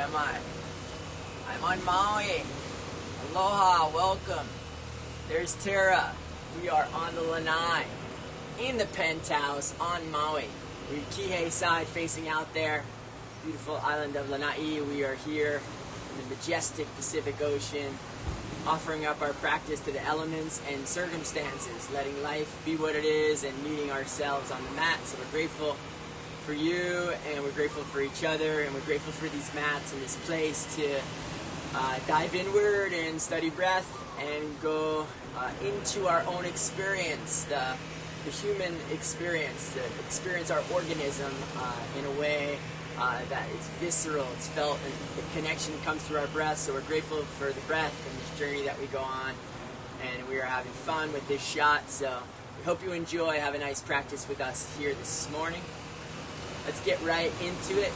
am I? I'm on Maui. Aloha, welcome. There's Terra. We are on the lanai, in the penthouse on Maui. We're Kihei side facing out there. Beautiful island of Lanai. We are here in the majestic Pacific Ocean, offering up our practice to the elements and circumstances, letting life be what it is and meeting ourselves on the mat. So we're grateful for you, and we're grateful for each other, and we're grateful for these mats and this place to dive inward and study breath and go into our own experience, the human experience, to experience our organism in a way that is visceral, it's felt, and the connection comes through our breath. So we're grateful for the breath and this journey that we go on, and we are having fun with this shot. So we hope you enjoy. Have a nice practice with us here this morning. Let's get right into it.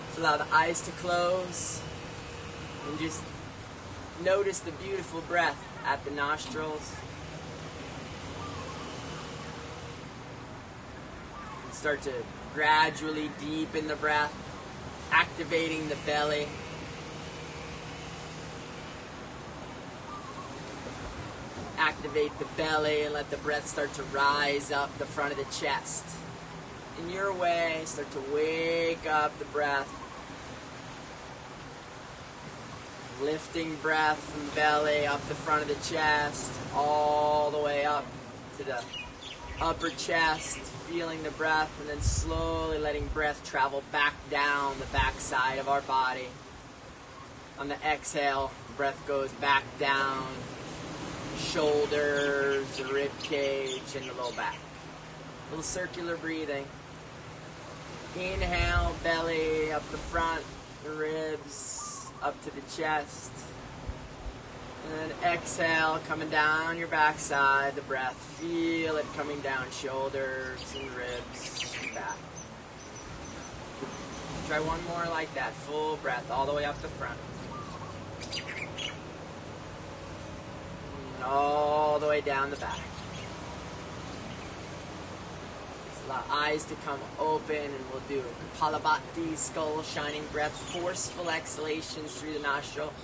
Let's allow the eyes to close and just notice the beautiful breath at the nostrils. And start to gradually deepen the breath, activating the belly. Activate the belly and let the breath start to rise up the front of the chest. In your way, start to wake up the breath. Lifting breath from belly up the front of the chest, all the way up to the upper chest, feeling the breath, and then slowly letting breath travel back down the back side of our body. On the exhale, breath goes back down, shoulders, the rib cage, and the low back. A little circular breathing. Inhale, belly up the front, the ribs up to the chest. And then exhale, coming down your backside, the breath. Feel it coming down shoulders and ribs and back. Try one more like that. Full breath all the way up the front. And all the way down the back. Allow eyes to come open, and we'll do Kapalabhati, skull shining breath, forceful exhalations through the nostril,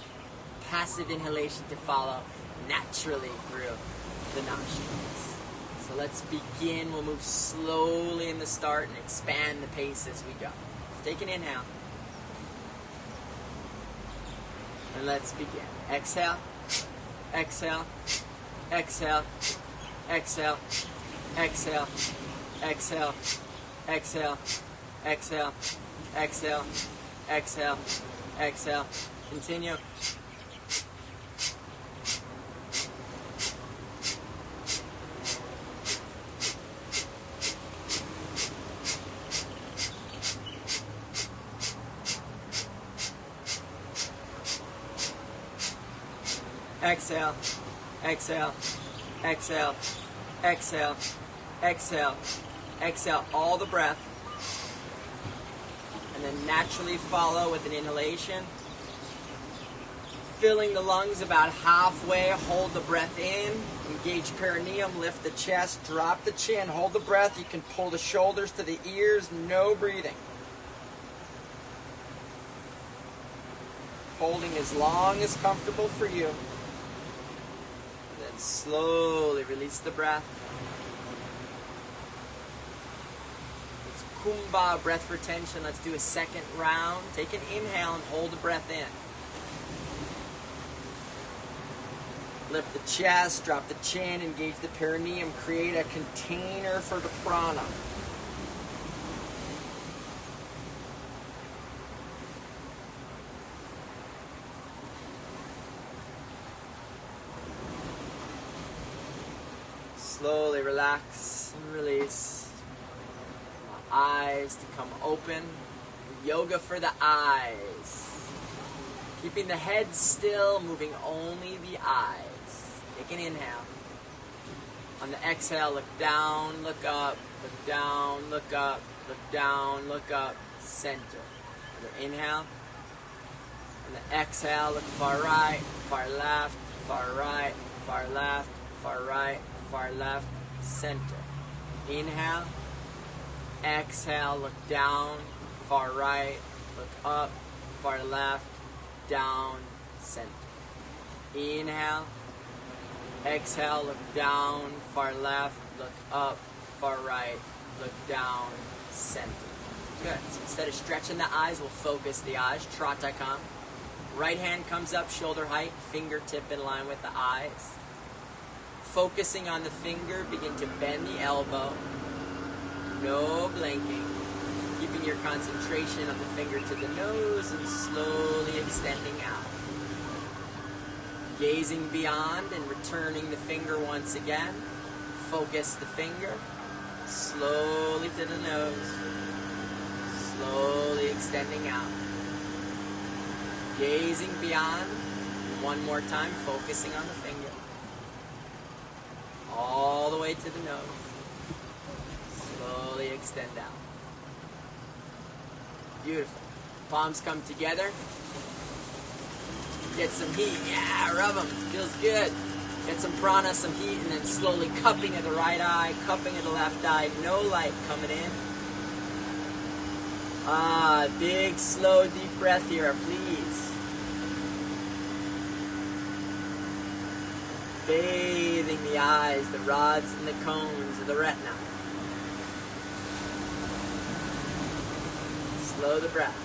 passive inhalation to follow naturally through the nostrils. So let's begin. We'll move slowly in the start and expand the pace as we go. Take an inhale. And let's begin. Exhale, exhale, exhale, exhale, exhale. Exhale, exhale, exhale, exhale, exhale, exhale. Continue. Exhale, exhale, exhale, exhale, exhale. Exhale all the breath, and then naturally follow with an inhalation. Filling the lungs about halfway, hold the breath in, engage perineum, lift the chest, drop the chin, hold the breath. You can pull the shoulders to the ears, no breathing. Holding as long as comfortable for you. And then slowly release the breath. Kumbha, breath retention. Let's do a second round. Take an inhale and hold the breath in. Lift the chest, drop the chin, engage the perineum, create a container for the prana. Slowly relax and release. Eyes to come open. Yoga for the eyes. Keeping the head still, moving only the eyes. Take an inhale. On the exhale, look down, look up, look down, look up, look down, look up, center. Another inhale. On the exhale, look far right, far left, far right, far left, far right, far left, center. Inhale. Exhale, look down, far right, look up, far left, down, center. Inhale. Exhale, look down, far left, look up, far right, look down, center. Good. So instead of stretching the eyes, we'll focus the eyes. Tratakam. Right hand comes up, shoulder height, fingertip in line with the eyes. Focusing on the finger, begin to bend the elbow. No blinking. Keeping your concentration on the finger to the nose and slowly extending out. Gazing beyond and returning the finger once again. Focus the finger. Slowly to the nose. Slowly extending out. Gazing beyond. One more time, focusing on the finger. All the way to the nose. Slowly extend out. Beautiful. Palms come together. Get some heat. Yeah, rub them. Feels good. Get some prana, some heat, and then slowly cupping of the right eye, cupping of the left eye. No light coming in. Big, slow, deep breath here, please. Bathing the eyes, the rods and the cones of the retina. Slow the breath.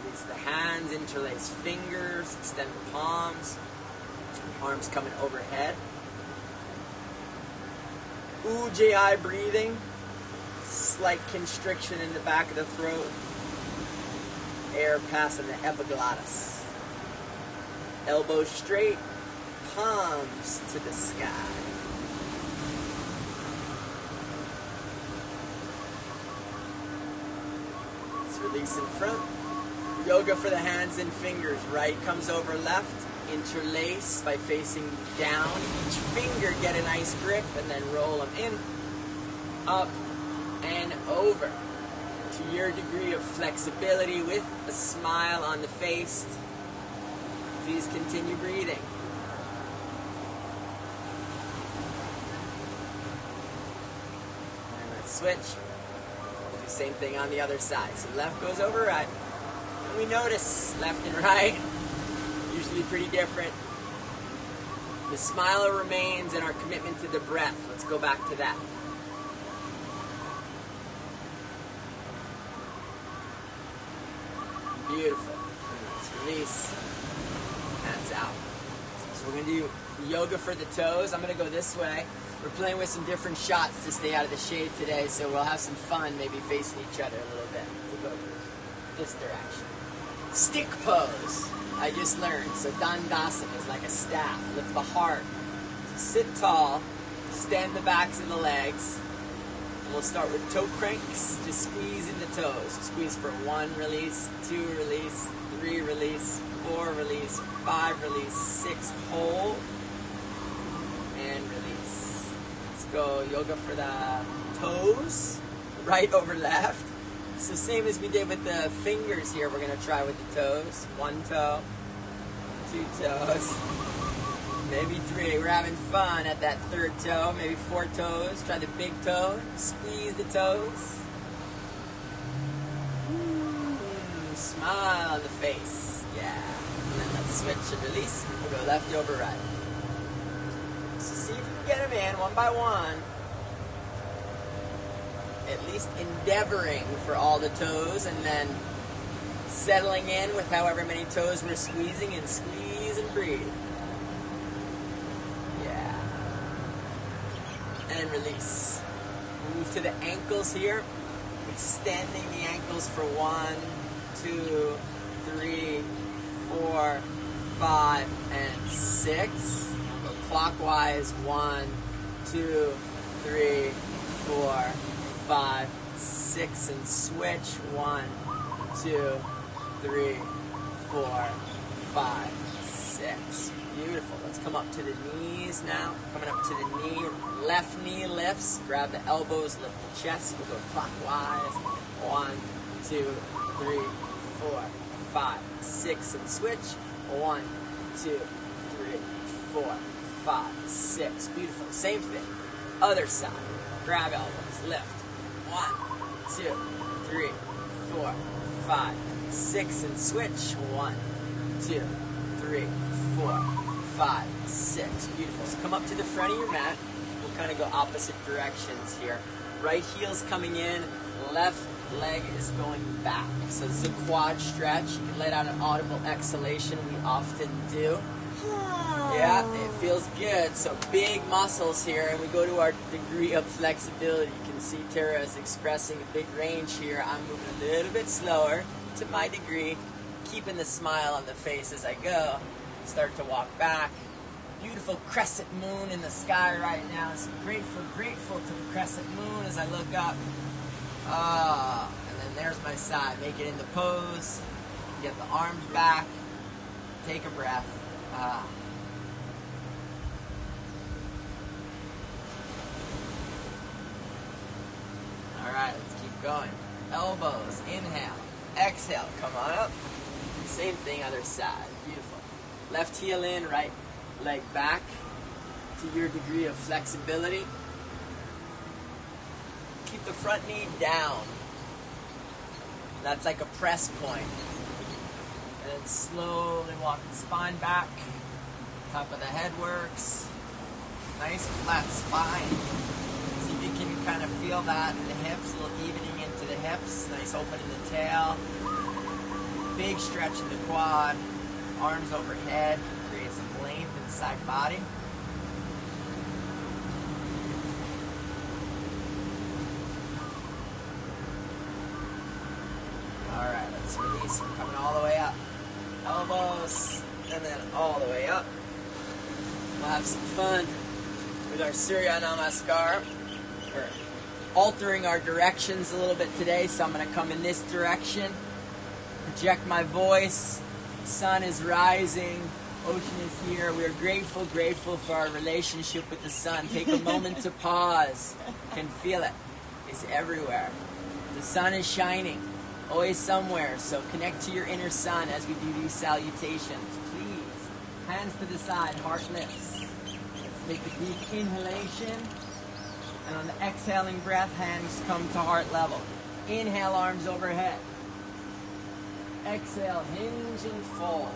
Release the hands, interlace fingers, extend the palms. Arms coming overhead. Ujjayi breathing. Slight constriction in the back of the throat. Air passing the epiglottis. Elbows straight. Palms to the sky. Let's release in front. Yoga for the hands and fingers. Right comes over left. Interlace by facing down. Each finger get a nice grip and then roll them in, up, and over. To your degree of flexibility with a smile on the face. Please continue breathing. And let's switch. We'll do the same thing on the other side. So left goes over right. And we notice left and right. Usually pretty different. The smile remains in our commitment to the breath. Let's go back to that. Beautiful. Let's release. Hands out. So we're going to do yoga for the toes. I'm going to go this way. We're playing with some different shots to stay out of the shade today, so we'll have some fun maybe facing each other a little bit. We'll go this direction. Stick pose. I just learned. So Dandasana is like a staff. Lift the heart. So sit tall. Extend the backs of the legs. And we'll start with toe cranks. Just squeezing the toes. Squeeze for 1, release, 2, release, 3, release, 4, release, 5, release, 6, hold, and release. Let's go yoga for the toes. Right over left. It's the same as we did with the fingers here. We're going to try with the toes. 1 toe, 2 toes, maybe 3. We're having fun at that 3rd toe. Maybe 4 toes. Try the big toe. Squeeze the toes. Smile on the face. Yeah. And then let's switch and release. We'll go left over right. So see if you can get them in one by one. At least endeavoring for all the toes, and then settling in with however many toes we're squeezing, and squeeze and breathe. Yeah. And release. Move to the ankles here. Extending the ankles for 1, 2, 3, 4, 5, and 6. Go clockwise. 1, 2, 3, 4, 5, 6, and switch. 1, 2, 3, 4, 5, 6. Beautiful. Let's come up to the knees now. Coming up to the knee. Left knee lifts. Grab the elbows, lift the chest. We'll go clockwise. 1, 2, 3, 4, 5, 6, and switch. 1, 2, 3, 4, 5, 6. Beautiful. Same thing. Other side. Grab elbows. Lift. 1, 2, 3, 4, 5, 6, and switch. 1, 2, 3, 4, 5, 6. Beautiful. So come up to the front of your mat. We'll kind of go opposite directions here. Right heel's coming in, left leg is going back. So this is a quad stretch. You can let out an audible exhalation. We often do. Yeah, it feels good. So big muscles here, and we go to our degree of flexibility. You can see Terra is expressing a big range here. I'm moving a little bit slower to my degree, keeping the smile on the face as I go. Start to walk back. Beautiful crescent moon in the sky right now. So grateful to the crescent moon as I look up. And then there's my side. Make it into pose. Get the arms back. Take a breath. Alright, let's keep going. Elbows, inhale. Exhale, come on up. Same thing, other side. Beautiful. Left heel in, right leg back to your degree of flexibility. Keep the front knee down. That's like a press point. And then slowly walk the spine back. Top of the head works. Nice flat spine. See if you can kind of feel that in the hips, a little evening into the hips. Nice open in the tail. Big stretch in the quad. Arms overhead. Create some length in the side body. Alright, let's release. We're coming all the way up. Elbows, and then all the way up. We'll have some fun with our Surya Namaskar. We're altering our directions a little bit today, so I'm going to come in this direction. Project my voice. Sun is rising. Ocean is here. We are grateful for our relationship with the sun. Take a moment to pause. You can feel it. It's everywhere. The sun is shining. Always somewhere. So connect to your inner sun as we do these salutations. Please. Hands to the side. Heart lifts. Let's take a deep inhalation. And on the exhaling breath, hands come to heart level. Inhale, arms overhead. Exhale, hinge and fold.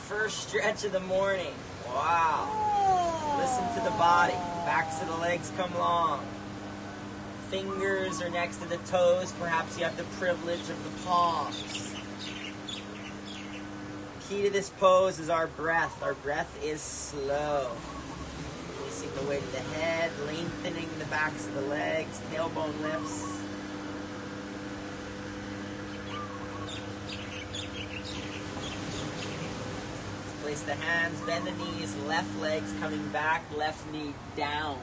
First stretch of the morning. Wow. Listen to the body. Backs of the legs come long. Fingers are next to the toes. Perhaps you have the privilege of the palms. Key to this pose is our breath. Our breath is slow. Releasing the weight of the head, lengthening the backs of the legs, tailbone lifts. Place the hands, bend the knees, left leg's coming back, left knee down.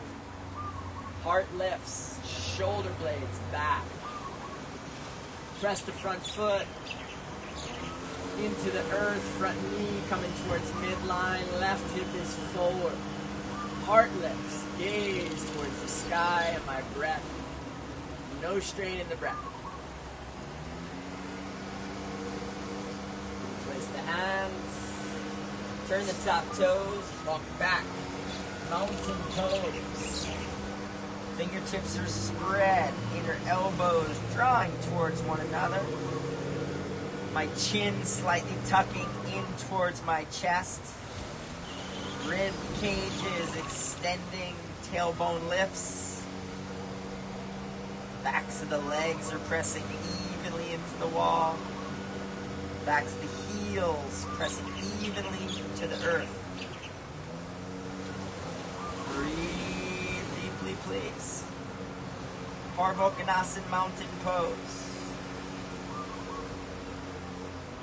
Heart lifts, shoulder blades back. Press the front foot into the earth, front knee coming towards midline, left hip is forward. Heart lifts, gaze towards the sky and my breath. No strain in the breath. Place the hands. Turn the top toes, walk back, mountain pose. Fingertips are spread, inner elbows drawing towards one another. My chin slightly tucking in towards my chest. Rib cages extending, tailbone lifts. Backs of the legs are pressing evenly into the wall. Backs of the heels pressing evenly to the earth. Breathe deeply, please. Parvokanasana mountain pose.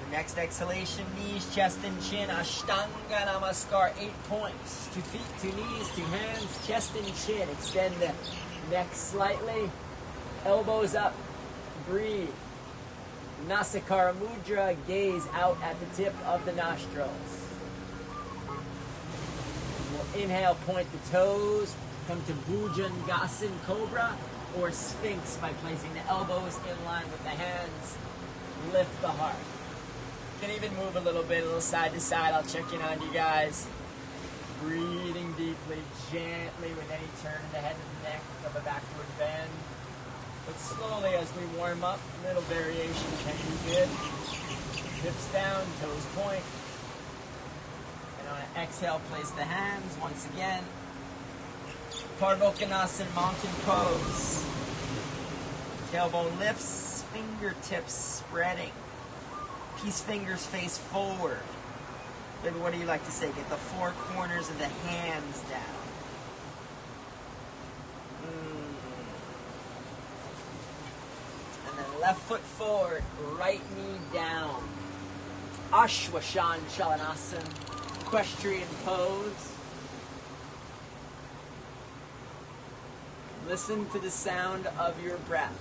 Your next exhalation, knees, chest, and chin. Ashtanga Namaskar, 8 points. 2 feet, 2 knees, 2 hands, chest and chin. Extend the neck slightly. Elbows up. Breathe. Nasikara Mudra, gaze out at the tip of the nostrils. We'll inhale, point the toes, come to Bhujangasana Cobra or Sphinx by placing the elbows in line with the hands. Lift the heart. You can even move a little bit, a little side to side. I'll check in on you guys. Breathing deeply, gently with any turn in the head and the neck of a backward bend. But slowly as we warm up, little variation can be good. Hips down, toes point. And on an exhale, place the hands once again. Pardvokonasana, mountain pose. Tailbone lifts, fingertips spreading. Peace fingers face forward. Maybe what do you like to say? Get the four corners of the hands down. And then left foot forward, right knee down. Ashwashan Chalanasana, equestrian pose. Listen to the sound of your breath.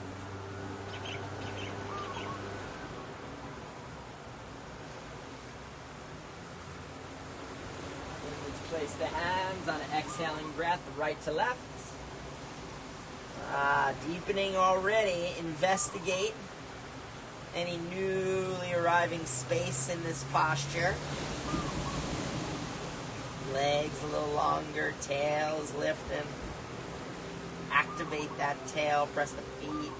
Place the hands on an exhaling breath, right to left. Deepening already. Investigate any newly arriving space in this posture. Legs a little longer, tails lifting. Activate that tail, press the feet. You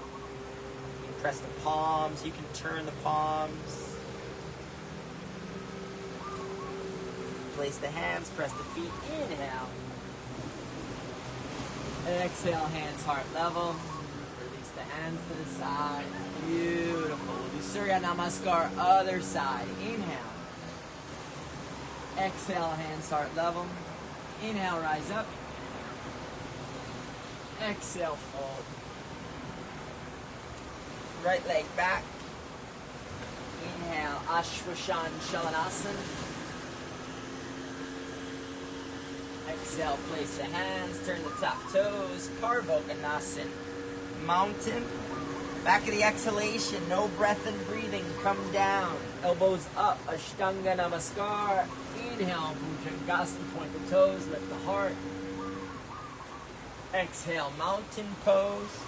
can press the palms, you can turn the palms. Place the hands, press the feet, inhale. And exhale, hands heart level. Release the hands to the side. Beautiful. We'll do Surya Namaskar, other side. Inhale. Exhale, hands heart level. Inhale, rise up. Exhale, fold. Right leg back. Inhale, Ashwashan Chalanasana. Exhale, place the hands, turn the top toes, Pardvokonasana, mountain. Back of the exhalation, no breath and breathing, come down. Elbows up, Ashtanga Namaskar. Inhale, Bhujangasana, point the toes, lift the heart. Exhale, mountain pose.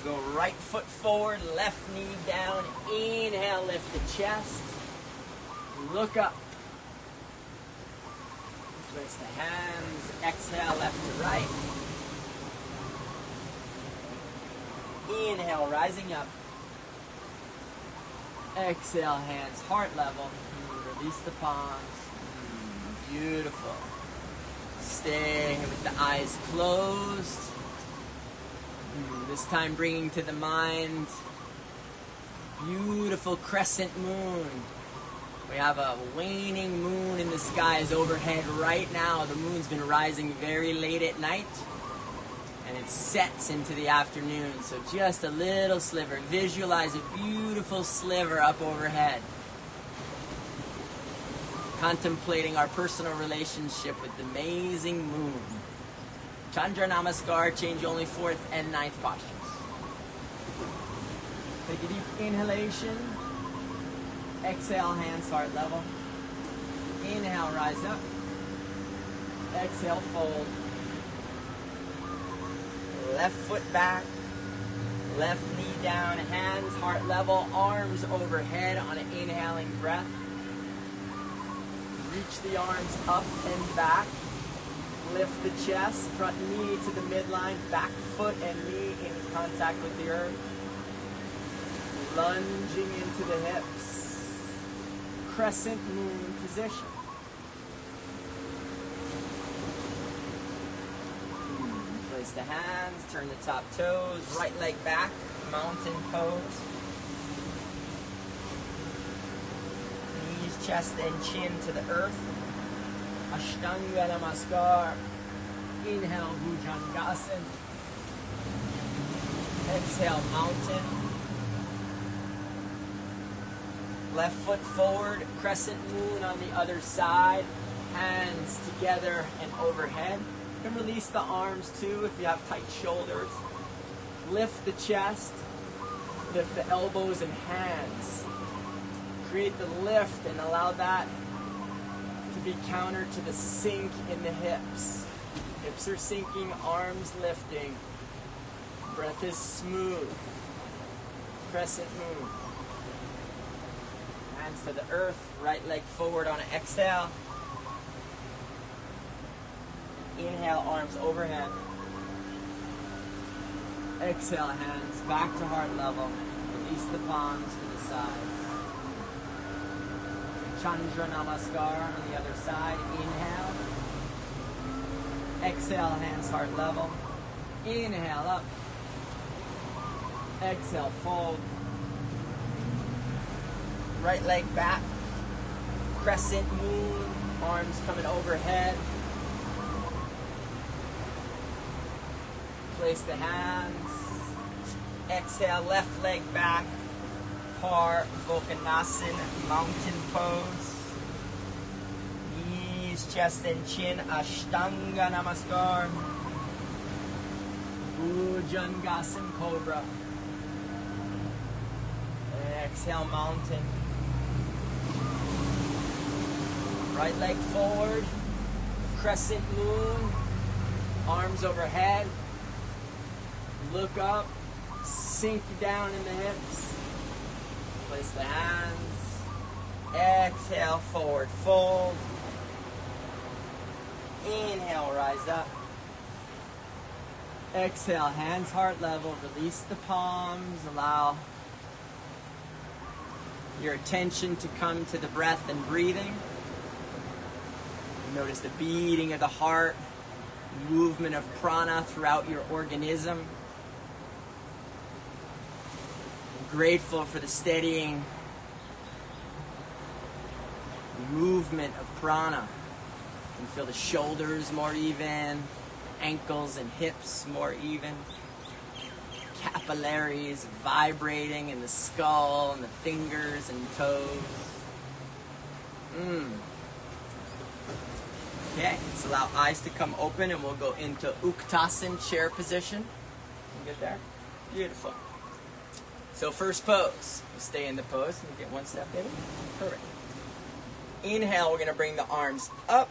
Go right foot forward, left knee down. Inhale, lift the chest. Look up. Place the hands, exhale left to right. Inhale, rising up. Exhale, hands heart level. Release the palms. Beautiful. Stay with the eyes closed. This time bringing to the mind beautiful crescent moon. We have a waning moon in the skies overhead right now. The moon's been rising very late at night, and it sets into the afternoon. So just a little sliver. Visualize a beautiful sliver up overhead. Contemplating our personal relationship with the amazing moon. Chandra Namaskar, change only 4th and 9th postures. Take a deep inhalation. Exhale, hands heart level. Inhale, rise up. Exhale, fold. Left foot back. Left knee down, hands heart level, arms overhead on an inhaling breath. Reach the arms up and back. Lift the chest, front knee to the midline, back foot and knee in contact with the earth. Lunging into the hips. Crescent moon position. Place the hands, turn the top toes, right leg back, mountain pose. Knees, chest, and chin to the earth. Ashtanga Namaskar. Inhale, Bhujangasana. Exhale, mountain. Left foot forward, crescent moon on the other side. Hands together and overhead. You can release the arms too if you have tight shoulders. Lift the chest. Lift the elbows and hands. Create the lift and allow that to be counter to the sink in the hips. Hips are sinking, arms lifting. Breath is smooth. Crescent moon. Hands to the earth, right leg forward on an exhale. Inhale, arms overhead. Exhale, hands back to heart level. Release the palms to the sides. Chandra Namaskar on the other side. Inhale. Exhale, hands heart level. Inhale, up. Exhale, fold. Right leg back. Crescent moon. Arms coming overhead. Place the hands. Exhale, left leg back. Parvokanasan, mountain pose. Knees, chest and chin, Ashtanga Namaskar. Bhujangasana, cobra. Exhale, mountain. Right leg forward. Crescent moon. Arms overhead. Look up. Sink down in the hips. Place the hands. Exhale, forward fold. Inhale, rise up. Exhale, hands heart level. Release the palms. Allow your attention to come to the breath and breathing. Notice the beating of the heart, movement of prana throughout your organism. Grateful for the steadying movement of prana. You can feel the shoulders more even, ankles and hips more even, capillaries vibrating in the skull and the fingers and toes. Okay, let's allow eyes to come open and we'll go into Uttanasana chair position. You get there? Beautiful. So first pose, we'll stay in the pose. Can you get one step, baby? Perfect. Inhale, we're going to bring the arms up.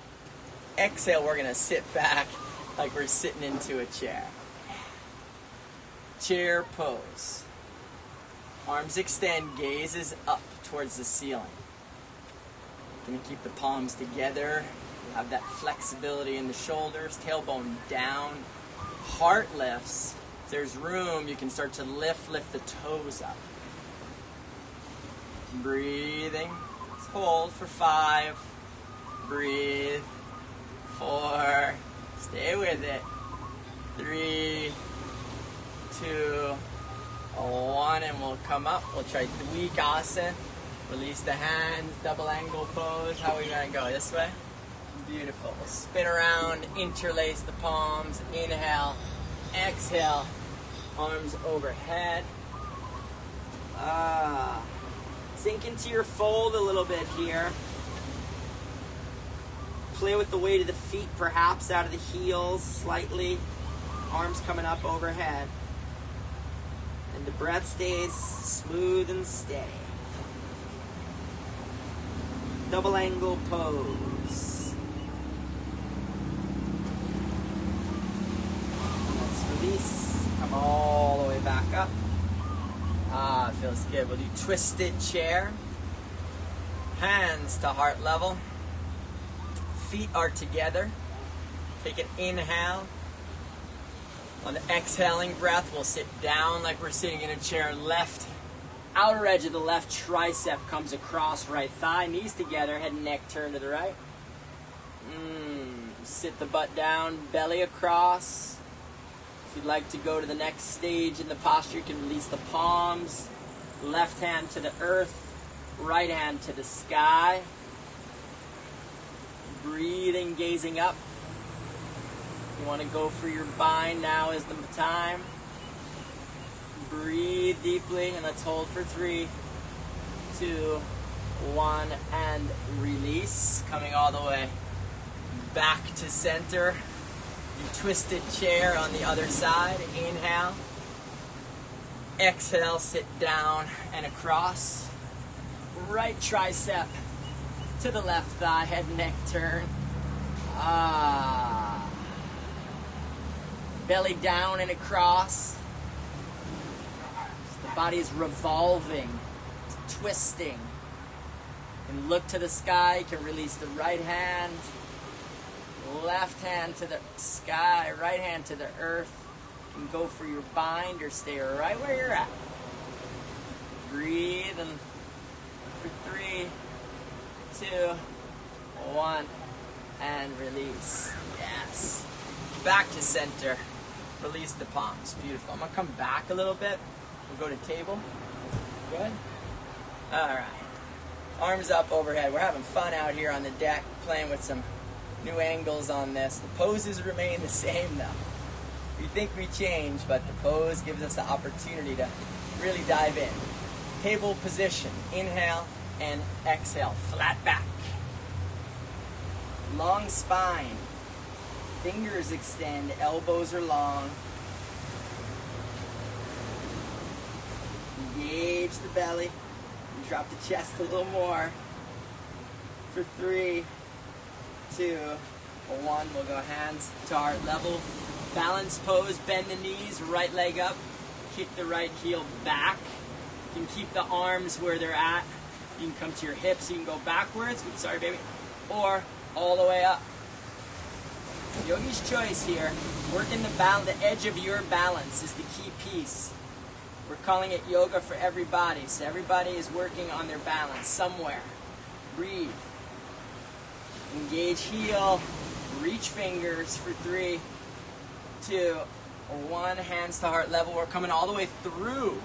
Exhale, we're going to sit back like we're sitting into a chair. Chair pose. Arms extend, gazes up towards the ceiling. Going to keep the palms together. You'll have that flexibility in the shoulders, tailbone down. Heart lifts. If there's room, you can start to lift the toes up. Breathing. Let's hold for 5. Breathe. 4. Stay with it. 3, 2, 1, and we'll come up. We'll try Dvika. Release the hands, double angle pose. How are we gonna go? This way? Beautiful. We'll spin around, interlace the palms. Inhale. Exhale, arms overhead. Sink into your fold a little bit here. Play with the weight of the feet, perhaps out of the heels slightly. Arms coming up overhead. And the breath stays smooth and steady. Double angle pose. Release, come all the way back up. Feels good. We'll do twisted chair. Hands to heart level. Feet are together. Take an inhale. On the exhaling breath, we'll sit down like we're sitting in a chair. Left outer edge of the left tricep comes across right thigh. Knees together, head and neck turn to the right. Sit the butt down, belly across. If you'd like to go to the next stage in the posture, you can release the palms. Left hand to the earth, right hand to the sky. Breathing, gazing up. You want to go for your bind, now is the time. Breathe deeply, and let's hold for 3, 2, 1, and release. Coming all the way back to center. You twisted chair on the other side. Inhale. Exhale, sit down and across. Right tricep to the left thigh, head and neck turn. Belly down and across. The body is revolving, twisting. And look to the sky. You can release the right hand. Left hand to the sky, right hand to the earth. You can go for your bind or stay right where you're at. Breathe and for 3, 2, 1, and release. Yes. Back to center. Release the palms. Beautiful. I'm going to come back a little bit. We'll go to table. Good. All right. Arms up overhead. We're having fun out here on the deck, playing with some new angles on this. The poses remain the same though. We think we change, but the pose gives us the opportunity to really dive in. Table position. Inhale and exhale. Flat back. Long spine. Fingers extend. Elbows are long. Engage the belly. And drop the chest a little more. For 3, 2, 1. We'll go hands to heart level. Balance pose. Bend the knees. Right leg up. Kick the right heel back. You can keep the arms where they're at. You can come to your hips. You can go backwards. Oops, sorry, baby. Or all the way up. Yogi's choice here. Working the edge of your balance is the key piece. We're calling it yoga for everybody. So everybody is working on their balance somewhere. Breathe. Engage heel. Reach fingers for 3, 2, 1. Hands to heart level. We're coming all the way through.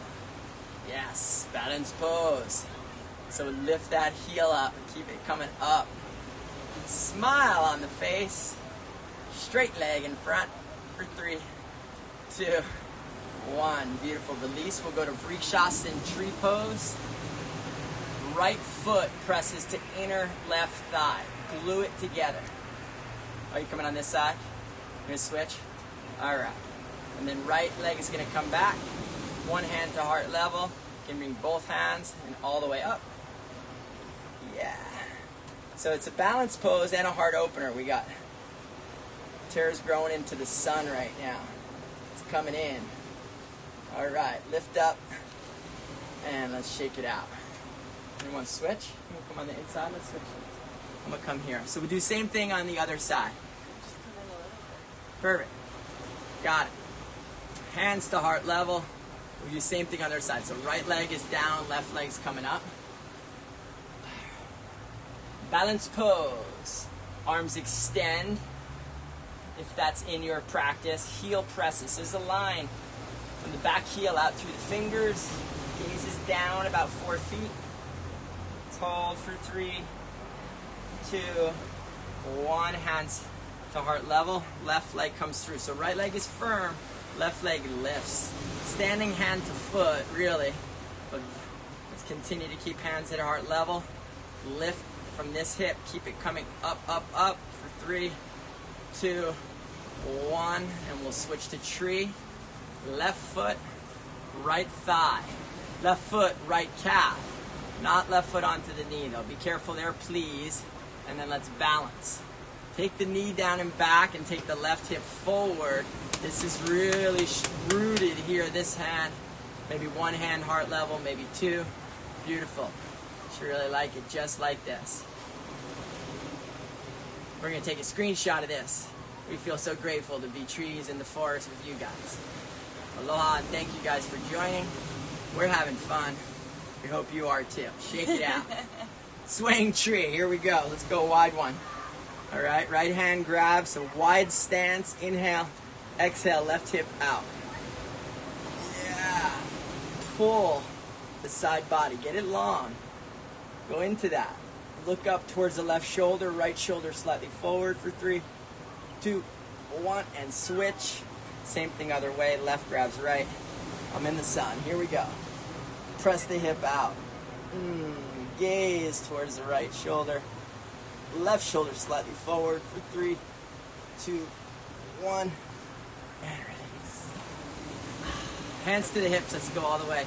Yes. Balance pose. So lift that heel up and keep it coming up. Smile on the face. Straight leg in front for 3, 2, 1. Beautiful. Release. We'll go to Vrikshasana tree pose. Right foot presses to inner left thigh. Glue it together. Are you coming on this side? You're going to switch? All right. And then right leg is going to come back. One hand to heart level. You can bring both hands and all the way up. Yeah. So it's a balance pose and a heart opener. We got Terra's growing into the sun right now. It's coming in. All right, lift up and let's shake it out. Anyone switch? You want to come on the inside? Let's switch. I'm gonna come here. So we do the same thing on the other side. Just come in a little bit. Perfect. Got it. Hands to heart level. We do the same thing on the other side. So right leg is down, left leg's coming up. Balance pose. Arms extend. If that's in your practice, heel presses. There's a line from the back heel out through the fingers. Gaze is down about 4 feet. Hold for 3, 2, 1. Hands to heart level. Left leg comes through. So right leg is firm. Left leg lifts. Standing hand to foot, really. But let's continue to keep hands at heart level. Lift from this hip. Keep it coming up, up, up for 3, 2, 1. And we'll switch to tree. Left foot, right thigh. Left foot, right calf. Not left foot onto the knee though. Be careful there, please. And then let's balance. Take the knee down and back and take the left hip forward. This is really rooted here. This hand, maybe one hand heart level, maybe 2. Beautiful. Should really like it just like this. We're going to take a screenshot of this. We feel so grateful to be trees in the forest with you guys. Aloha and thank you guys for joining. We're having fun. We hope you are too. Shake it out. Swing tree. Here we go. Let's go wide one. All right. Right hand grab. So wide stance. Inhale. Exhale. Left hip out. Yeah. Pull the side body. Get it long. Go into that. Look up towards the left shoulder. Right shoulder slightly forward for 3, 2, 1. And switch. Same thing other way. Left grabs right. I'm in the sun. Here we go. Press the hip out. Gaze towards the right shoulder. Left shoulder slightly forward for 3, 2, 1. And release. Hands to the hips. Let's go all the way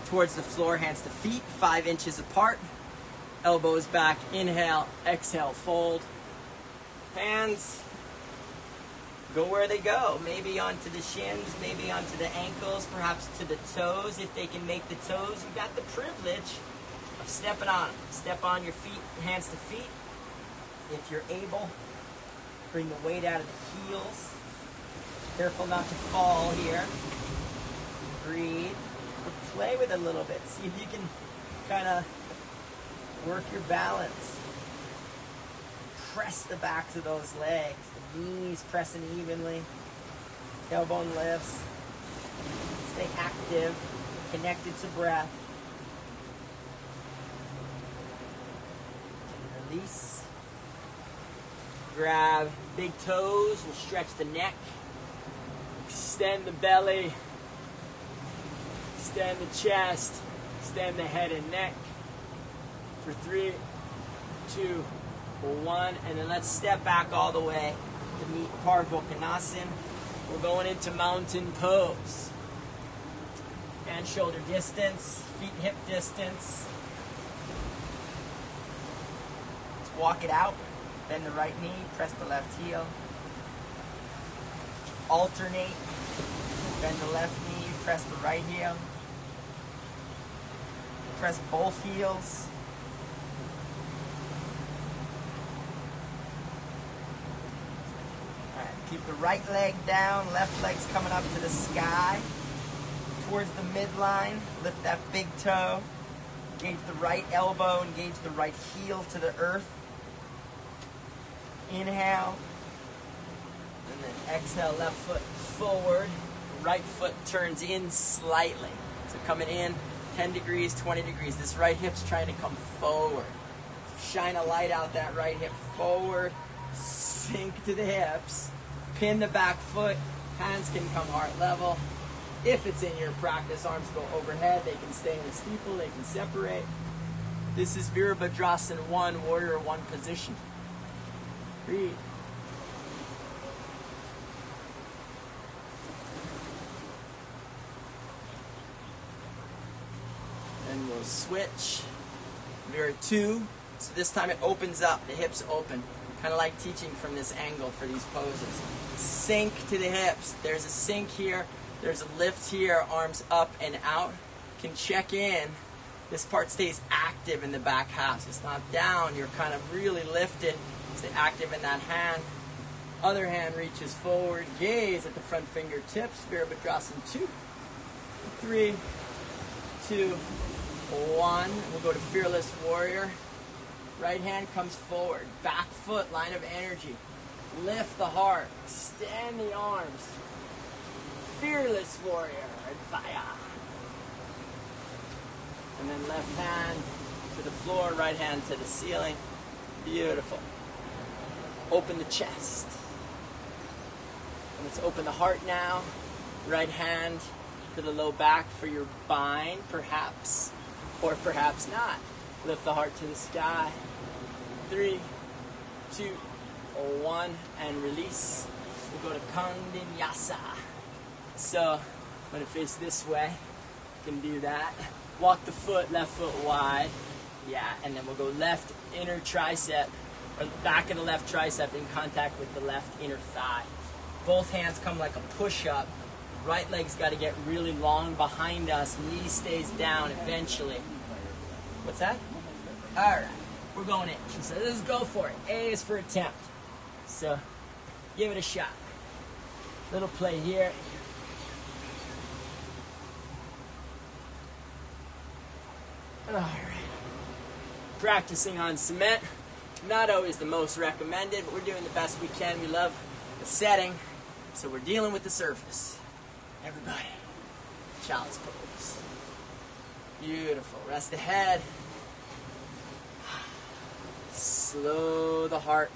towards the floor. Hands to feet. 5 inches apart. Elbows back. Inhale. Exhale. Fold. Hands go where they go. Maybe onto the shins, maybe onto the ankles, perhaps to the toes. If they can make the toes, you got the privilege of stepping on them. Step on your feet, hands to feet. If you're able, bring the weight out of the heels. Careful not to fall here. Breathe. Play with it a little bit. See if you can kind of work your balance. Press the backs of those legs. The knees pressing evenly. Tailbone lifts. Stay active. Connected to breath. Release. Grab big toes. We'll stretch the neck. Extend the belly. Extend the chest. Extend the head and neck. For 3, 2, 1. And then let's step back all the way to meet Parvokanasan. We're going into mountain pose. Hand shoulder distance. Feet hip distance. Let's walk it out. Bend the right knee, press the left heel. Alternate. Bend the left knee, press the right heel. Press both heels. Alright, keep the right leg down, left leg's coming up to the sky. Towards the midline, lift that big toe. Engage the right elbow, engage the right heel to the earth. Inhale, and then exhale, left foot forward, right foot turns in slightly. So coming in 10 degrees, 20 degrees. This right hip's trying to come forward. Shine a light out that right hip forward, sink to the hips, pin the back foot, hands can come heart level. If it's in your practice, arms go overhead, they can stay in the steeple, they can separate. This is Virabhadrasana 1, Warrior 1 position. Breathe. Then we'll switch. Vira 2. So this time it opens up, the hips open. Kind of like teaching from this angle for these poses. Sink to the hips. There's a sink here. There's a lift here. Arms up and out. Can check in. This part stays active in the back half. So it's not down. You're kind of really lifted. Stay active in that hand. Other hand reaches forward. Gaze at the front fingertips. Virabhadrasana 2, 3, 2, 1. We'll go to Fearless Warrior. Right hand comes forward. Back foot, line of energy. Lift the heart. Extend the arms. Fearless Warrior. Fire. And then left hand to the floor, right hand to the ceiling. Beautiful. Open the chest. And let's open the heart now. Right hand to the low back for your bind, perhaps, or perhaps not. Lift the heart to the sky. 3, 2, 1, and release. We'll go to Kandinyasa. So I'm going to face this way. You can do that. Walk the foot, left foot wide. Yeah, and then we'll go left inner tricep, or back of the left tricep in contact with the left inner thigh. Both hands come like a push-up. Right leg's got to get really long behind us. Knee stays down eventually. What's that? All right, we're going in. So let's go for it. A is for attempt. So give it a shot. Little play here. All right. Practicing on cement, not always the most recommended, but we're doing the best we can. We love the setting, so we're dealing with the surface. Everybody, child's pose. Beautiful. Rest the head. Slow the heart.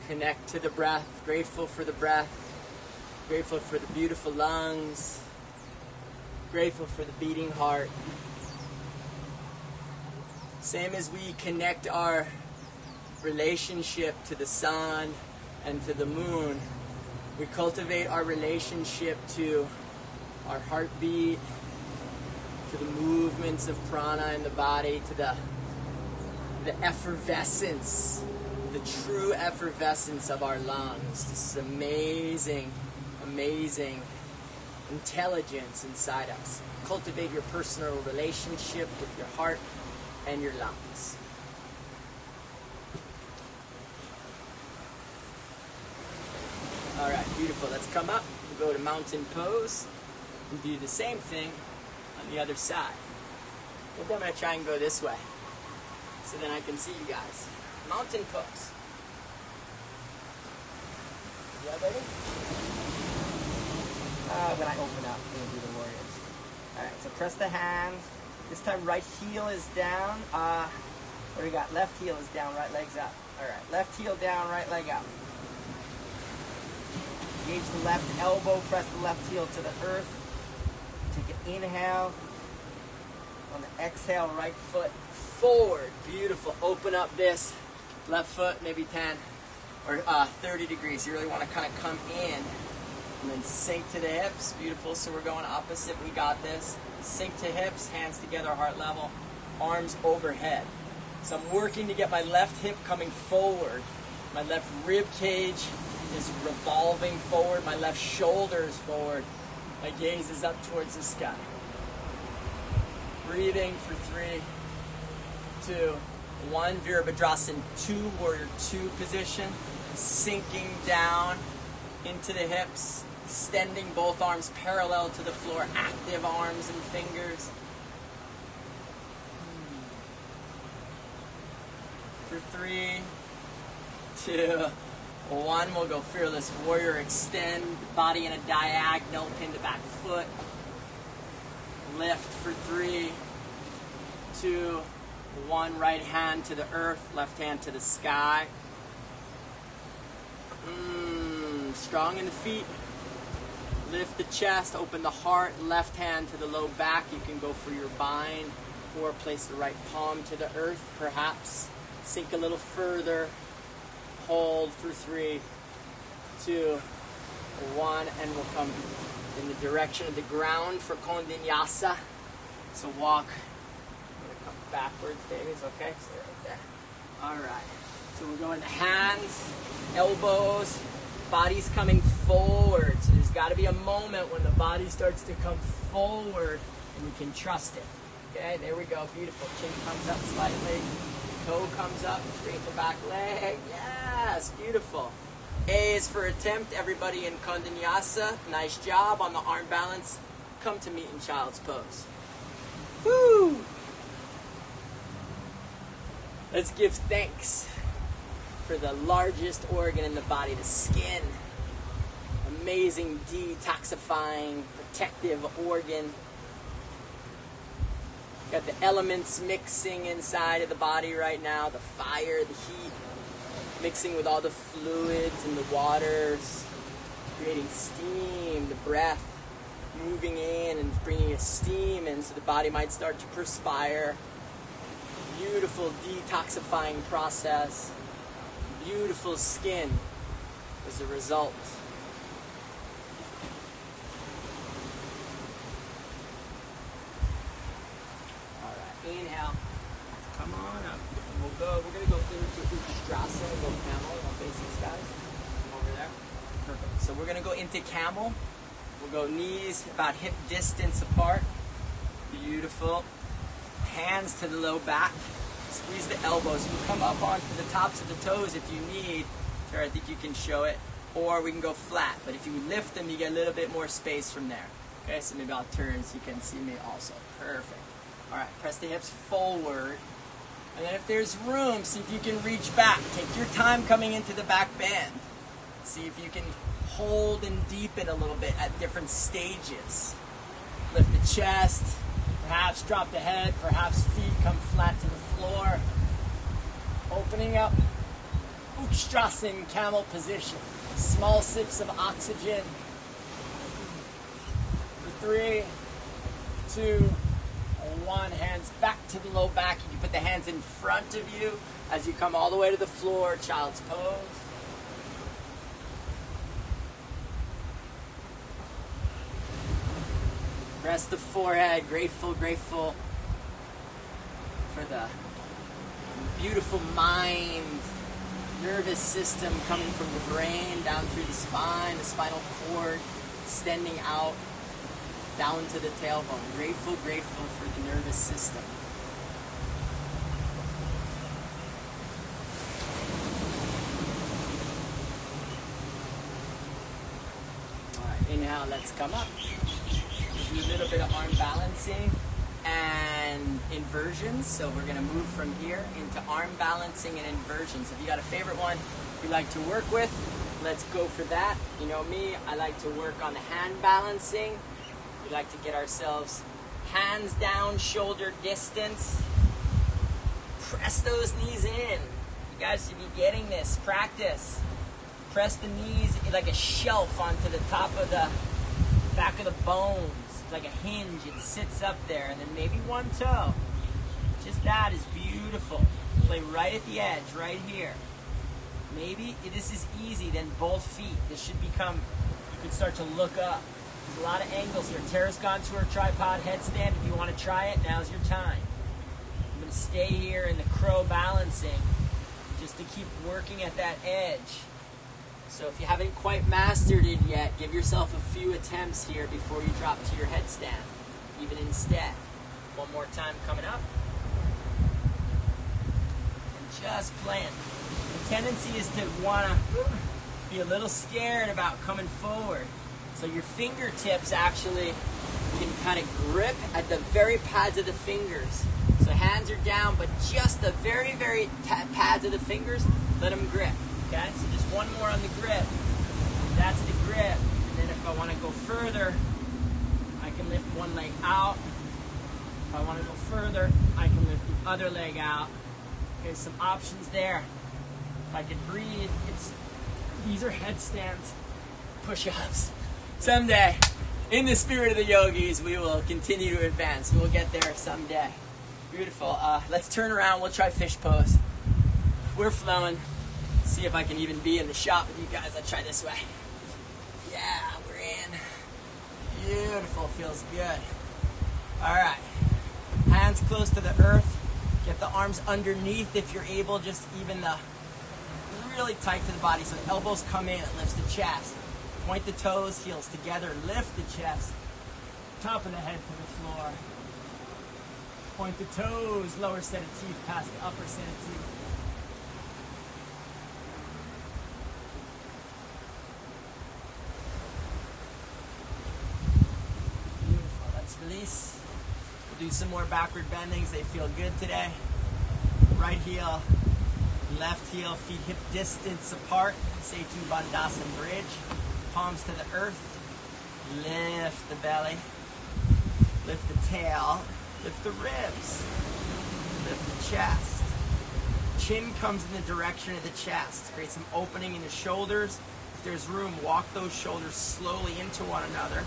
Connect to the breath. Grateful for the breath. Grateful for the beautiful lungs. Grateful for the beating heart. Same as we connect our relationship to the sun and to the moon, we cultivate our relationship to our heartbeat, to the movements of prana in the body, to the effervescence, the true effervescence of our lungs. This amazing, amazing intelligence inside us. Cultivate your personal relationship with your heart and your lungs. All right, beautiful. Let's come up. We'll go to mountain pose and do the same thing on the other side. I think I'm going to try and go this way so then I can see you guys. Mountain pose. You all ready? When I open up, we're going to do the warriors. All right, so press the hands. This time right heel is down. What do we got? Left heel is down, right leg's up. All right, left heel down, right leg up. Engage the left elbow, press the left heel to the earth. Take an inhale. On the exhale, right foot forward. Beautiful. Open up this left foot, maybe 10 or 30 degrees. You really want to kind of come in and then sink to the hips. Beautiful. So we're going opposite. We got this. Sink to hips, hands together, heart level, arms overhead. So I'm working to get my left hip coming forward. My left rib cage is revolving forward. My left shoulder is forward. My gaze is up towards the sky. Breathing for 3, 2, 1. Virabhadrasana 2, warrior 2 position. Sinking down into the hips. Extending both arms parallel to the floor. Active arms and fingers. For 3, 2, 1. We'll go fearless warrior. Extend body in a diagonal. Pin the back foot. Lift for 3, 2, 1. Right hand to the earth, left hand to the sky. Strong in the feet. Lift the chest, open the heart, left hand to the low back. You can go for your bind or place the right palm to the earth, perhaps. Sink a little further. Hold for 3, 2, 1, and we'll come in the direction of the ground for Kondinyasa. So walk. I'm going to come backwards, babies, okay? Stay right there. All right. So we're going to hands, elbows, body's coming forward. So there's got to be a moment when the body starts to come forward and you can trust it. Okay, there we go. Beautiful. Chin comes up slightly. Toe comes up. Straighten the back leg. Yes, beautiful. A is for attempt. Everybody in Kondinyasa. Nice job on the arm balance. Come to meet in child's pose. Woo! Let's give thanks for the largest organ in the body, the skin. Amazing detoxifying, protective organ. Got the elements mixing inside of the body right now. The fire, the heat, mixing with all the fluids and the waters, creating steam, the breath, moving in and bringing a steam in so the body might start to perspire. Beautiful detoxifying process. Beautiful skin as a result. All right, inhale. Come on up. We're going to go into Ustrasana, go camel. I'll face these guys. Over there. Perfect. So we're going to go into camel. We'll go knees about hip distance apart. Beautiful. Hands to the low back. Squeeze the elbows. You come up onto the tops of the toes if you need. Sure, I think you can show it. Or we can go flat. But if you lift them, you get a little bit more space from there. Okay, so maybe I'll turn so you can see me also. Perfect. All right, press the hips forward. And then if there's room, see if you can reach back. Take your time coming into the back bend. See if you can hold and deepen a little bit at different stages. Lift the chest. Perhaps drop the head, perhaps feet come flat to the floor. Opening up, Ustrasana, camel position. Small sips of oxygen. For 3, 2, 1. Hands back to the low back. You can put the hands in front of you as you come all the way to the floor, child's pose. Rest the forehead, grateful for the beautiful mind, nervous system coming from the brain down through the spine, the spinal cord, extending out down to the tailbone. Grateful for the nervous system. let's come up. We'll do a little bit of arm balancing and inversions. So we're gonna move from here into arm balancing and inversions. If you got a favorite one you like to work with, let's go for that. You know me, I like to work on the hand balancing. We like to get ourselves hands down, shoulder distance. Press those knees in. You guys should be getting this. Practice. Press the knees like a shelf onto the top of the back of the bones. Like a hinge. It sits up there. And then maybe one toe. Just that is beautiful. Play right at the edge, right here. Maybe this is easy, then both feet. This should become, you can start to look up. There's a lot of angles here. Tara's gone to her tripod headstand. If you want to try it, now's your time. I'm going to stay here in the crow balancing just to keep working at that edge. So if you haven't quite mastered it yet, give yourself a few attempts here before you drop to your headstand, even instead. One more time coming up. And just playing. The tendency is to want to be a little scared about coming forward. So your fingertips actually can kind of grip at the very pads of the fingers. So hands are down, but just the very, very pads of the fingers, let them grip. Okay, so just one more on the grip. That's the grip. And then if I want to go further, I can lift one leg out. If I want to go further, I can lift the other leg out. Okay, some options there. If I can breathe, these are headstands, push-ups. Someday, in the spirit of the yogis, we will continue to advance. We'll get there someday. Beautiful. Let's turn around. We'll try fish pose. We're flowing. See if I can even be in the shot with you guys. I'll try this way. Yeah, we're in. Beautiful. Feels good. All right. Hands close to the earth. Get the arms underneath if you're able. Just even the really tight to the body. So the elbows come in. It lifts the chest. Point the toes, heels together, lift the chest. Top of the head to the floor. Point the toes, lower set of teeth past the upper set of teeth. Beautiful, let's release. We'll do some more backward bendings, they feel good today. Right heel, left heel, feet hip distance apart. Setu Bandhasan bridge. Palms to the earth, lift the belly, lift the tail, lift the ribs, lift the chest. Chin comes in the direction of the chest. Create some opening in the shoulders. If there's room, walk those shoulders slowly into one another.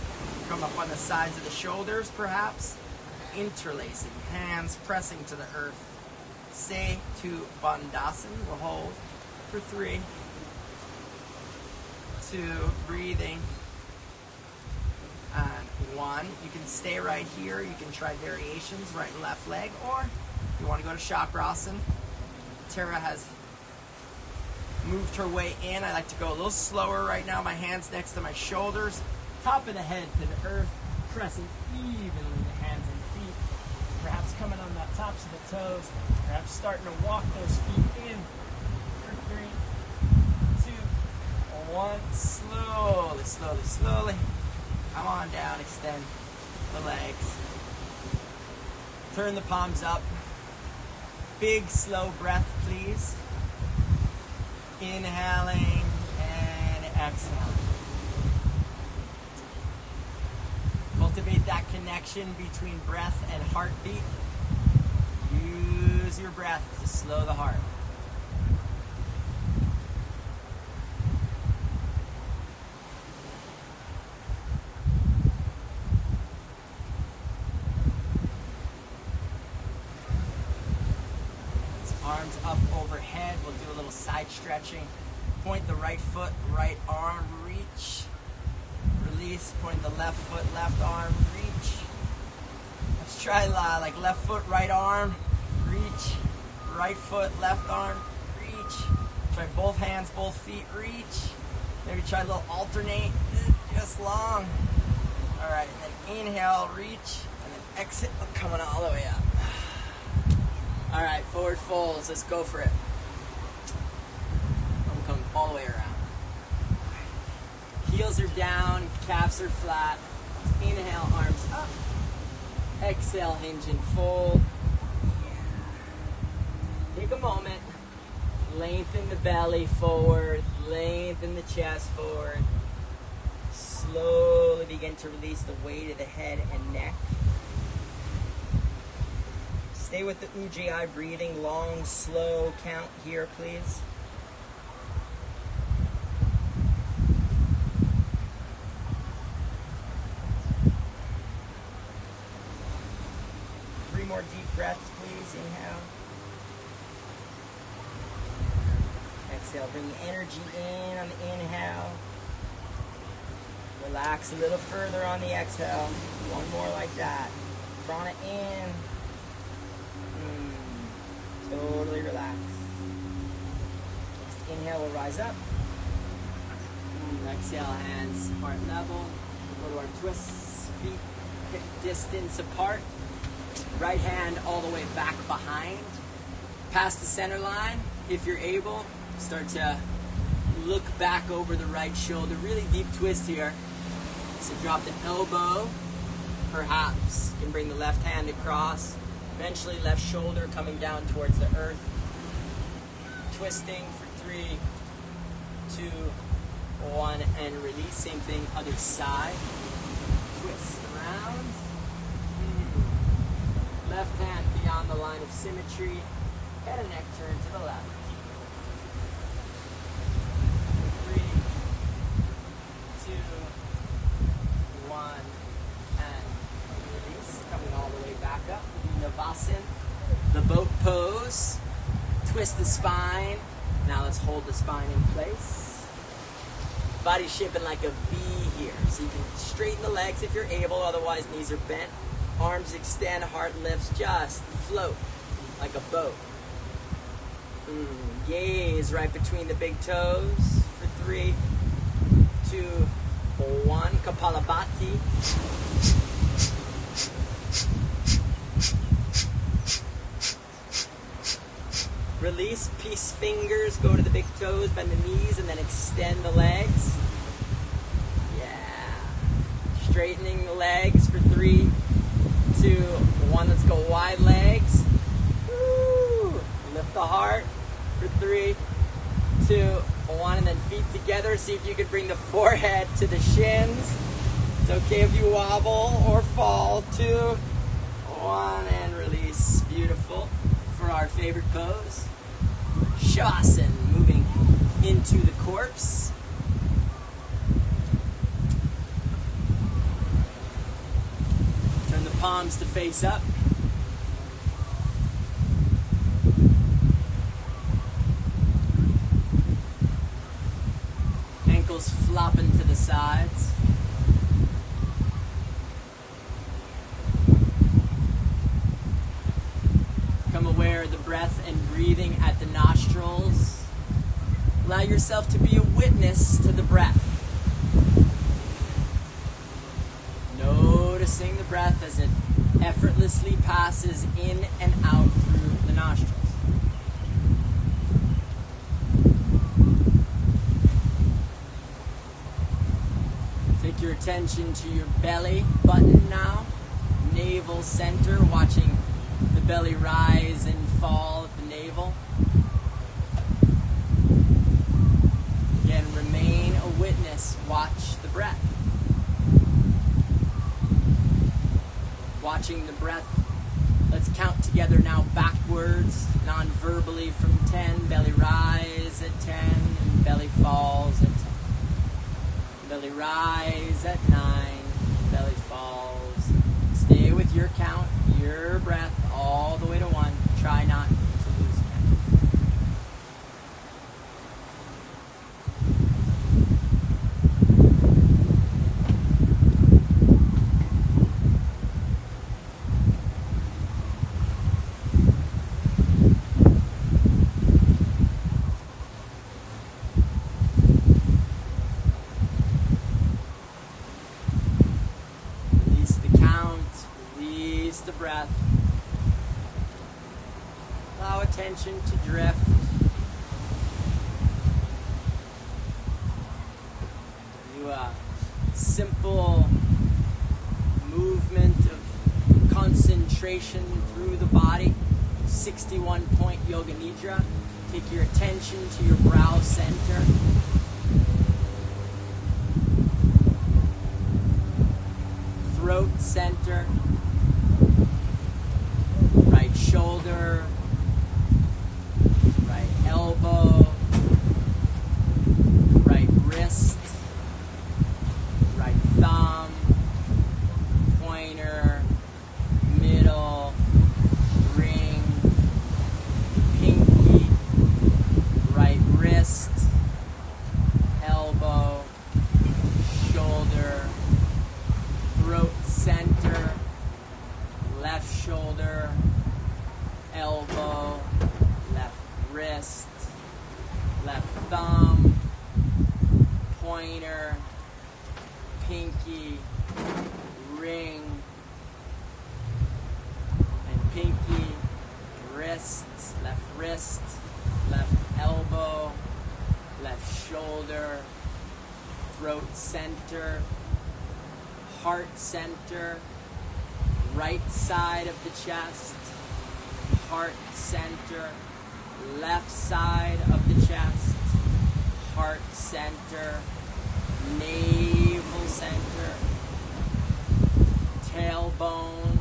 Come up on the sides of the shoulders, perhaps. Interlacing, hands pressing to the earth. Setu Bandhasan, we'll hold for 3. 2, breathing, and 1. You can stay right here. You can try variations, right and left leg, or if you want to go to Chakrasana. Tara has moved her way in. I like to go a little slower right now. My hands next to my shoulders, top of the head to the earth, pressing evenly the hands and feet. Perhaps coming on the tops of the toes. Perhaps starting to walk those feet in for 3, 2, 1, slowly, slowly, slowly. Come on down, extend the legs. Turn the palms up. Big, slow breath, please. Inhaling and exhaling. Cultivate that connection between breath and heartbeat. Use your breath to slow the heart. Arms up overhead. We'll do a little side stretching. Point the right foot, right arm, reach. Release. Point the left foot, left arm, reach. Let's try like left foot, right arm, reach. Right foot, left arm, reach. Try both hands, both feet, reach. Maybe try a little alternate, just long. All right, and then inhale, reach, and then exhale, coming all the way up. All right, forward folds. Let's go for it. I'm coming all the way around. Heels are down, calves are flat. Inhale, arms up. Exhale, hinge and fold. Take a moment. Lengthen the belly forward. Lengthen the chest forward. Slowly begin to release the weight of the head and neck. Stay with the Ujjayi breathing. Long, slow count here, please. More deep breaths, please. Inhale. Exhale. Bring the energy in on the inhale. Relax a little further on the exhale. One more like that. Prana in. Totally relax. Next inhale, we'll rise up. Exhale, hands heart level. Go to our twists. Feet hip distance apart. Right hand all the way back behind, past the center line. If you're able, start to look back over the right shoulder. Really deep twist here. So drop the elbow. Perhaps you can bring the left hand across. Eventually left shoulder coming down towards the earth. Twisting for 3, 2, 1, and release. Same thing, other side. Twist around. Left hand beyond the line of symmetry. Head and neck turn to the left. 3, 2, 1, and release. Coming all the way back up. Navasana, the boat pose. Twist the spine. Now let's hold the spine in place. Body shaping like a V here. So you can straighten the legs if you're able, otherwise knees are bent. Arms extend, heart lifts, just float like a boat. Gaze right between the big toes for 3, 2, 1. Kapalabhati. Release, peace fingers, go to the big toes, bend the knees, and then extend the legs. Yeah. Straightening the legs for 3, 2, 1. Let's go wide legs. Woo. Lift the heart for 3, 2, 1, and then feet together. See if you could bring the forehead to the shins. It's okay if you wobble or fall. 2, 1, and release. Beautiful. For our favorite pose, Shavasana, moving into the corpse. Turn the palms to face up. Ankles flopping to the sides. Become aware of the breath and breathing at the nostrils. Allow yourself to be a witness to the breath. Noticing the breath as it effortlessly passes in and out through the nostrils. Take your attention to your belly button now. Navel center, watching the belly rise and fall at the navel. Again, remain a witness. Watch the breath. Watching the breath. Let's count together now backwards, non-verbally from 10. Belly rise at 10, and belly falls at 10. Belly rise at 9, belly falls. Stay with your count, your breath, all the way to 1. Try not to lose count. Release the count, release the breath. Allow attention to drift. You simple movement of concentration through the body. 61-point Yoga Nidra. Take your attention to your brow center. Throat center. Right shoulder. Right elbow. Right wrist. Right thumb. Pointer. Middle. Ring. Pinky. Right wrist. Elbow. Shoulder. Throat center. Left shoulder. Elbow. Left wrist. Left thumb. Pointer. Pinky. Ring. And pinky. Wrist. Left elbow. Left shoulder. Throat center. Heart center. Right side of the chest. Heart center. Left side of the chest. Heart center. Navel center. Tailbone.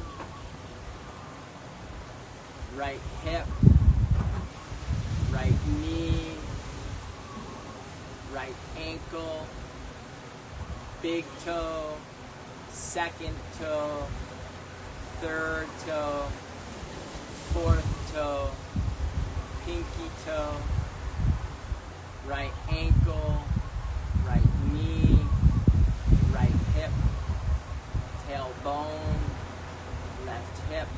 Right hip. Right knee. Right ankle. Big toe. Second toe. Third toe. Fourth toe. Pinky toe. Right ankle. Right knee. Right hip. Tailbone. Left hip.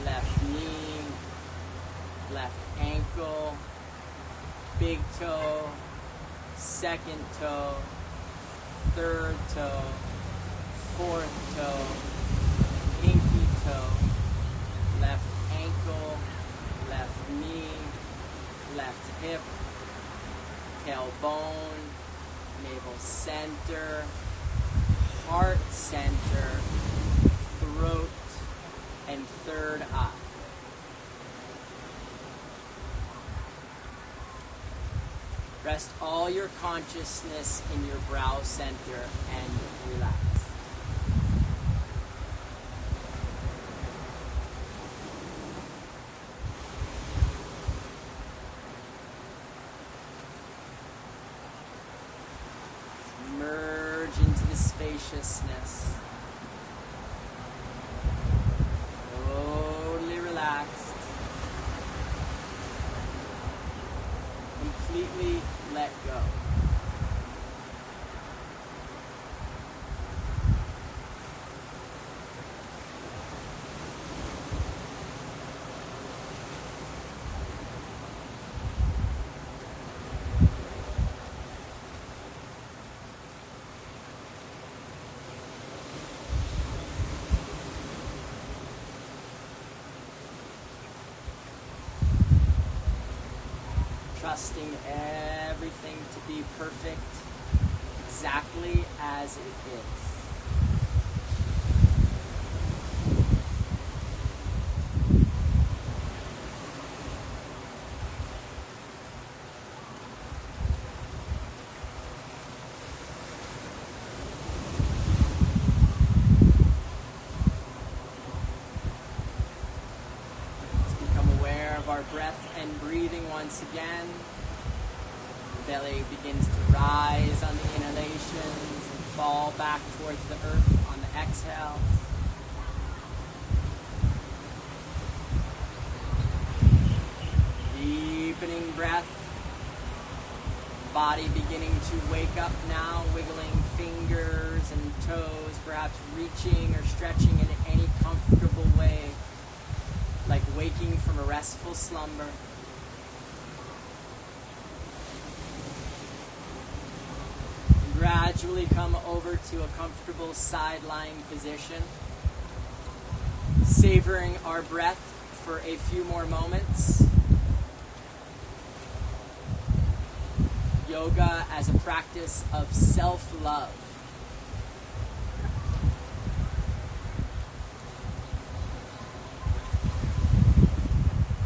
Left knee. Left ankle. Big toe. Second toe. Third toe. Fourth toe. Pinky toe. Left ankle. Left knee. Left hip. Tailbone. Navel center. Heart center. Throat. And third eye. Rest all your consciousness in your brow center and relax. Merge into the spaciousness. Totally relaxed. Completely let go. Trusting everything to be perfect, exactly as it is. Let's become aware of our breath and breathing once again. Belly begins to rise on the inhalations and fall back towards the earth on the exhale. Deepening breath. Body beginning to wake up now, wiggling fingers and toes, perhaps reaching or stretching in any comfortable way, like waking from a restful slumber. Gradually come over to a comfortable side lying position, savoring our breath for a few more moments. Yoga as a practice of self-love.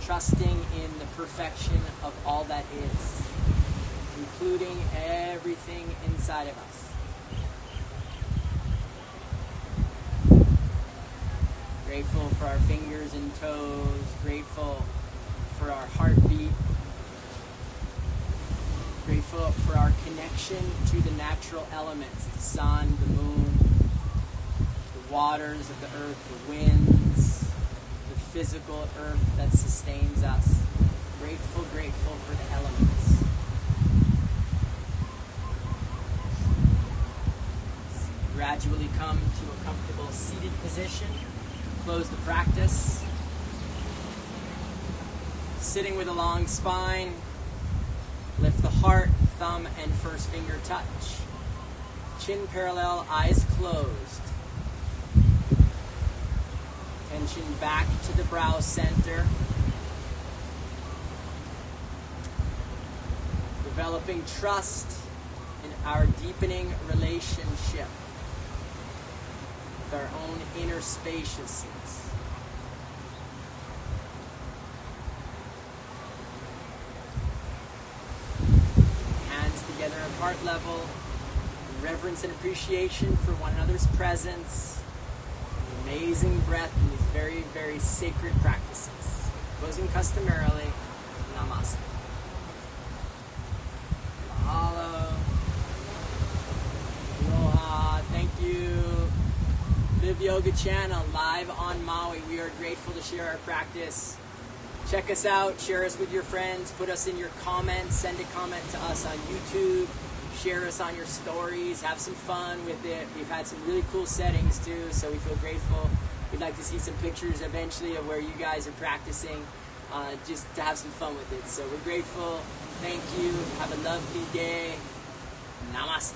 trusting in the perfection of all that is, including everything inside of us. Grateful for our fingers and toes, grateful for our heartbeat, grateful for our connection to the natural elements, the sun, the moon, the waters of the earth, the winds, the physical earth that sustains us. Grateful for the elements. Gradually come to a comfortable seated position. Close the practice. Sitting with a long spine. Lift the heart, thumb, and first finger touch. Chin parallel, eyes closed. Tension back to the brow center. Developing trust in our deepening relationship with our own inner spaciousness. Hands together at heart level. Reverence and appreciation for one another's presence. Amazing breath in these very, very sacred practices. Closing customarily, namaste. Mahalo. Aloha. Thank you. Live Yoga channel, live on Maui. We are grateful to share our practice. Check us out, share us with your friends, put us in your comments, send a comment to us on YouTube, share us on your stories, have some fun with it. We've had some really cool settings too, so we feel grateful. We'd like to see some pictures eventually of where you guys are practicing, just to have some fun with it. So we're grateful. Thank you. Have a lovely day. Namaste.